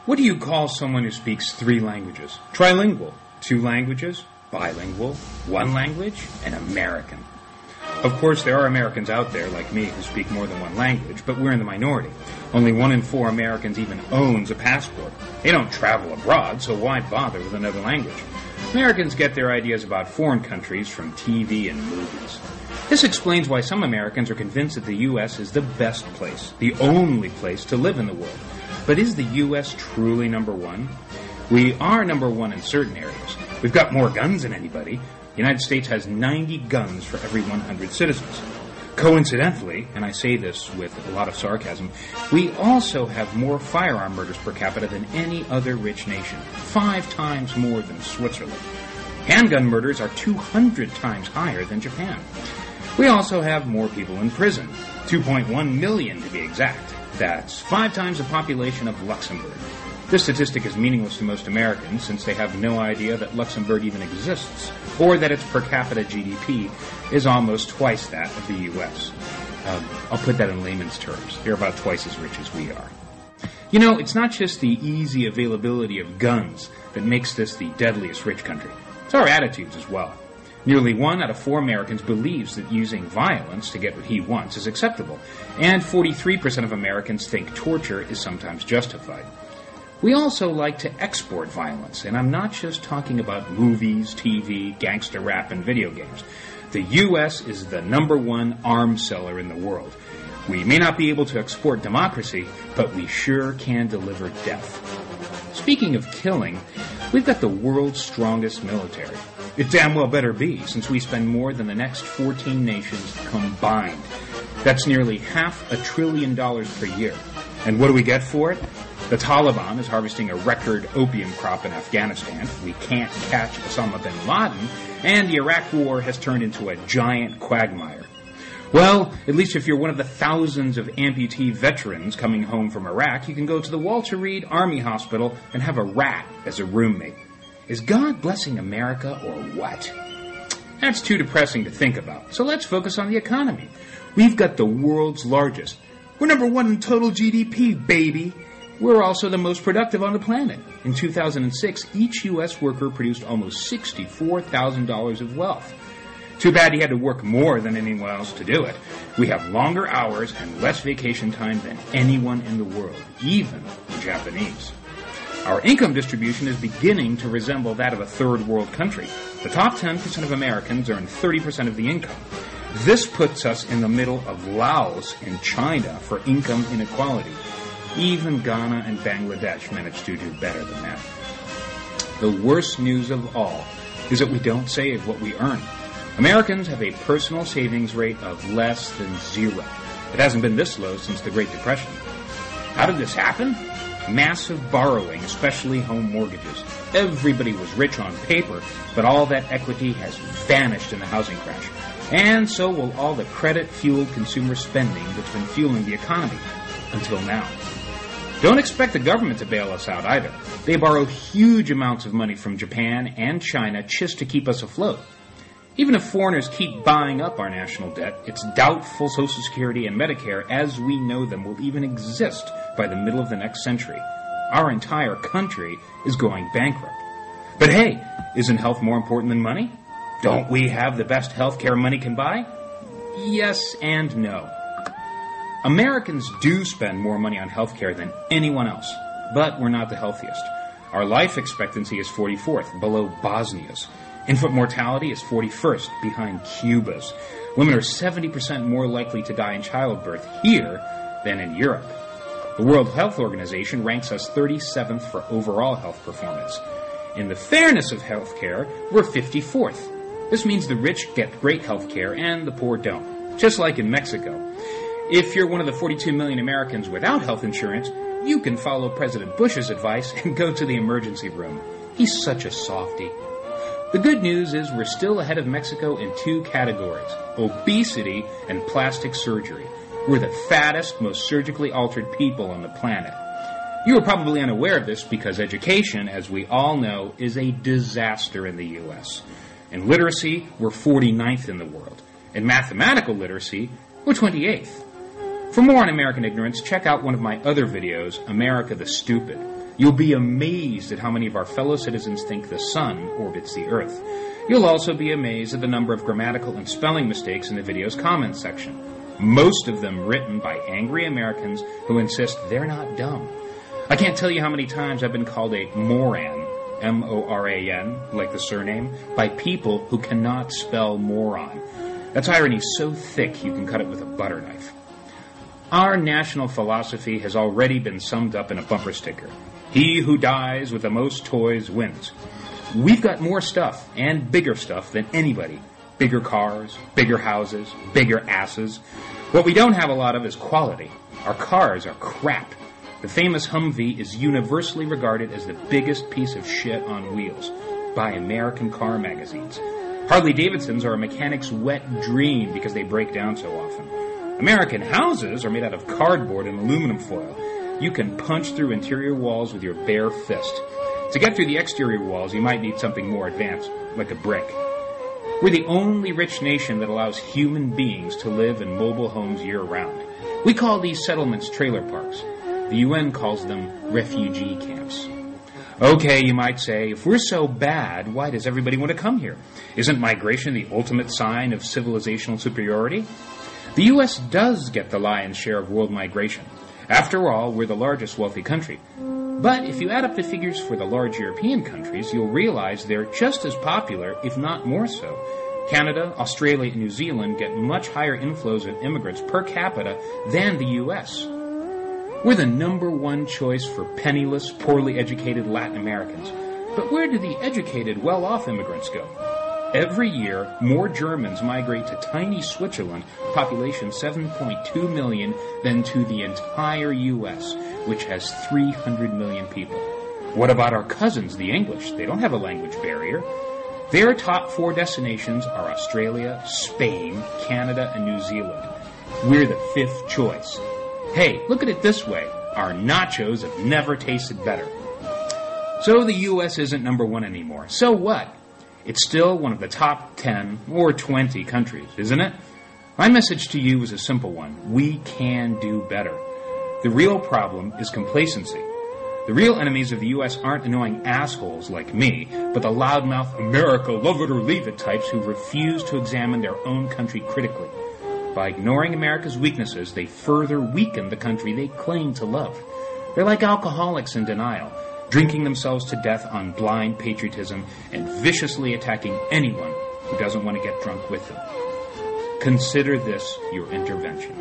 What do you call someone who speaks 3 languages? Trilingual. 2 languages? Bilingual. 1 language? An American. Of course, there are Americans out there, like me, who speak more than 1 language, but we're in the minority. Only 1 in 4 Americans even owns a passport. They don't travel abroad, so why bother with another language? Americans get their ideas about foreign countries from TV and movies. This explains why some Americans are convinced that the U.S. is the best place, the only place to live in the world. But is the U.S. truly number 1? We are number 1 in certain areas. We've got more guns than anybody. The United States has 90 guns for every 100 citizens. Coincidentally, and I say this with a lot of sarcasm, we also have more firearm murders per capita than any other rich nation, 5 times more than Switzerland. Handgun murders are 200 times higher than Japan. We also have more people in prison, 2.1 million to be exact. That's 5 times the population of Luxembourg. This statistic is meaningless to most Americans since they have no idea that Luxembourg even exists, or that its per capita GDP is almost twice that of the U.S. I'll put that in layman's terms. They're about twice as rich as we are. You know, it's not just the easy availability of guns that makes this the deadliest rich country. It's our attitudes as well. Nearly 1 out of 4 Americans believes that using violence to get what he wants is acceptable, and 43% of Americans think torture is sometimes justified. We also like to export violence, and I'm not just talking about movies, TV, gangster rap, and video games. The U.S. is the number 1 arms seller in the world. We may not be able to export democracy, but we sure can deliver death. Speaking of killing, we've got the world's strongest military. It damn well better be, since we spend more than the next 14 nations combined. That's nearly $500 billion per year. And what do we get for it? The Taliban is harvesting a record opium crop in Afghanistan. We can't catch Osama bin Laden. And the Iraq War has turned into a giant quagmire. Well, at least if you're one of the thousands of amputee veterans coming home from Iraq, you can go to the Walter Reed Army Hospital and have a rat as a roommate. Is God blessing America or what? That's too depressing to think about. So let's focus on the economy. We've got the world's largest. We're number 1 in total GDP, baby. We're also the most productive on the planet. In 2006, each U.S. worker produced almost $64,000 of wealth. Too bad he had to work more than anyone else to do it. We have longer hours and less vacation time than anyone in the world, even the Japanese. Our income distribution is beginning to resemble that of a third world country. The top 10% of Americans earn 30% of the income. This puts us in the middle of Laos and China for income inequality. Even Ghana and Bangladesh manage to do better than that. The worst news of all is that we don't save what we earn. Americans have a personal savings rate of less than 0. It hasn't been this low since the Great Depression. How did this happen? Massive borrowing, especially home mortgages. Everybody was rich on paper, but all that equity has vanished in the housing crash. And so will all the credit-fueled consumer spending that's been fueling the economy. Until now. Don't expect the government to bail us out either. They borrow huge amounts of money from Japan and China just to keep us afloat. Even if foreigners keep buying up our national debt, it's doubtful Social Security and Medicare, as we know them, will even exist by the middle of the next century. Our entire country is going bankrupt. But hey, isn't health more important than money? Don't we have the best health care money can buy? Yes and no. Americans do spend more money on health care than anyone else, but we're not the healthiest. Our life expectancy is 44th, below Bosnia's. Infant mortality is 41st, behind Cuba's. Women are 70% more likely to die in childbirth here than in Europe. The World Health Organization ranks us 37th for overall health performance. In the fairness of health care, we're 54th. This means the rich get great health care and the poor don't, just like in Mexico. If you're one of the 42 million Americans without health insurance, you can follow President Bush's advice and go to the emergency room. He's such a softie. The good news is we're still ahead of Mexico in 2 categories, obesity and plastic surgery. We're the fattest, most surgically altered people on the planet. You are probably unaware of this because education, as we all know, is a disaster in the U.S. In literacy, we're 49th in the world. In mathematical literacy, we're 28th. For more on American ignorance, check out one of my other videos, America the Stupid. You'll be amazed at how many of our fellow citizens think the sun orbits the Earth. You'll also be amazed at the number of grammatical and spelling mistakes in the video's comments section. Most of them written by angry Americans who insist they're not dumb. I can't tell you how many times I've been called a moran, M-O-R-A-N, like the surname, by people who cannot spell moron. That's irony so thick you can cut it with a butter knife. Our national philosophy has already been summed up in a bumper sticker. He who dies with the most toys wins. We've got more stuff, and bigger stuff, than anybody. Bigger cars, bigger houses, bigger asses. What we don't have a lot of is quality. Our cars are crap. The famous Humvee is universally regarded as the biggest piece of shit on wheels by American car magazines. Harley-Davidsons are a mechanic's wet dream because they break down so often. American houses are made out of cardboard and aluminum foil. You can punch through interior walls with your bare fist. To get through the exterior walls, you might need something more advanced, like a brick. We're the only rich nation that allows human beings to live in mobile homes year-round. We call these settlements trailer parks. The UN calls them refugee camps. Okay, you might say, if we're so bad, why does everybody want to come here? Isn't migration the ultimate sign of civilizational superiority? The U.S. does get the lion's share of world migration. After all, we're the largest wealthy country. But if you add up the figures for the large European countries, you'll realize they're just as popular, if not more so. Canada, Australia, and New Zealand get much higher inflows of immigrants per capita than the U.S. We're the number one choice for penniless, poorly educated Latin Americans. But where do the educated, well-off immigrants go? Every year, more Germans migrate to tiny Switzerland, population 7.2 million, than to the entire U.S., which has 300 million people. What about our cousins, the English? They don't have a language barrier. Their top 4 destinations are Australia, Spain, Canada, and New Zealand. We're the 5th choice. Hey, look at it this way. Our nachos have never tasted better. So the U.S. isn't number 1 anymore. So what? It's still one of the top 10 or 20 countries, isn't it? My message to you is a simple one. We can do better. The real problem is complacency. The real enemies of the U.S. aren't annoying assholes like me, but the loudmouth America, love it or leave it types who refuse to examine their own country critically. By ignoring America's weaknesses, they further weaken the country they claim to love. They're like alcoholics in denial, drinking themselves to death on blind patriotism and viciously attacking anyone who doesn't want to get drunk with them. Consider this your intervention.